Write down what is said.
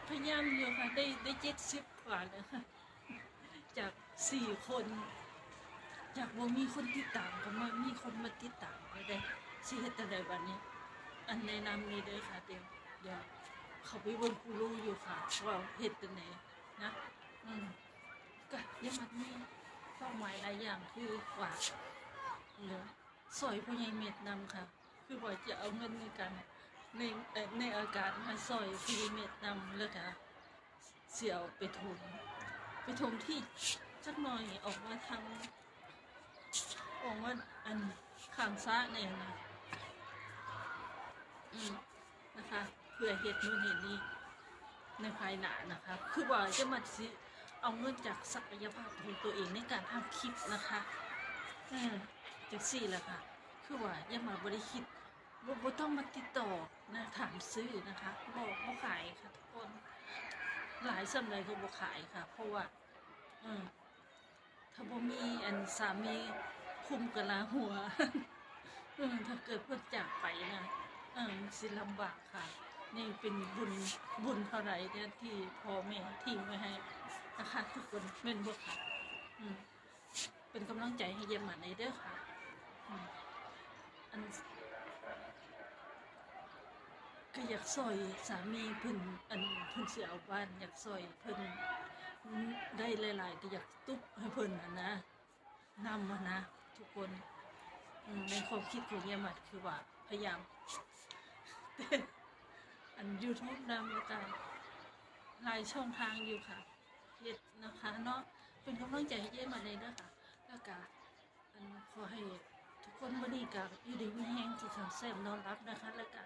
พยายามอยู่ค่ะได้70กว่าแล้วค่ะจาก4 คนจากว่ามีคนติดตามก็มามีคนมาติดตามก็ได้สิเฮ็ดจั่งใดบัดนี้อันแนะนำนี่เด้อค่ะเดี๋ยวเขาไปเบิ่งกูรู้อยู่ค่ะว่าเฮ็ดจั่งใดนะก็ยังมัดมีเป้าหมายหลายอย่างคือว่าซอยพ่อใหญ่เม็ดนำค่ะคือว่าจะเอาเงินในการในอาการมาซอยพ่อใหญ่เม็ดนำแล้วก็เสี่ยวไปถมที่จักหน่อยออกมาทางออกมาอันข้างซ้าเนี่ยนะนะคะเพื่อเฮ็ดนู่นเฮ็ดนี่ในภายหน้านะคะคือว่าจะมาสิเอาเงินจากศักยภาพของตัวเองในการทำคลิปนะคะจังซี่แหละค่ะคือว่าอย่ามาบ่ได้คิดบ่ต้องมาติดต่อนะถามซื้อนะคะบ่ขายค่ะทุกคนหลายส่วนใหญ่ก็บ่ขายค่ะเพราะว่าถ้าบ่มีอันสามีคุมกะลาหัวถ้าเกิดเพิ่นจากไปนะสิลำบากค่ะนี่เป็นบุญเท่าไหร่เนี่ยที่พ่อแม่ทิ้งไว้ให้นะคะทุกคนแม่นบ่ค่ะเป็นกำลังใจให้เยี่ยมหมาในเด้อค่ะอันก็อยากซอยสามีเพิ่นเพิ่นสิเอาบ้านอยากซอยเพิ่นได้หลายๆก็อยากตุ๊บให้เพิ่นนะนำนะทุกคนในความคิดของเยี่ยมหมัดคือว่าพยายามอัน YouTube นำแล้วกันหลายช่องทางอยู่ค่ะเฮ็ดนะคะเนาะเป็นกำลังใจให้เยี่ยมหมัดเลยนะคะแล้วก็ขอให้ทุกคนวันนี้ก็อยู่ดีมีแห้งที่แซ่บนอนรับนะคะแล้วก็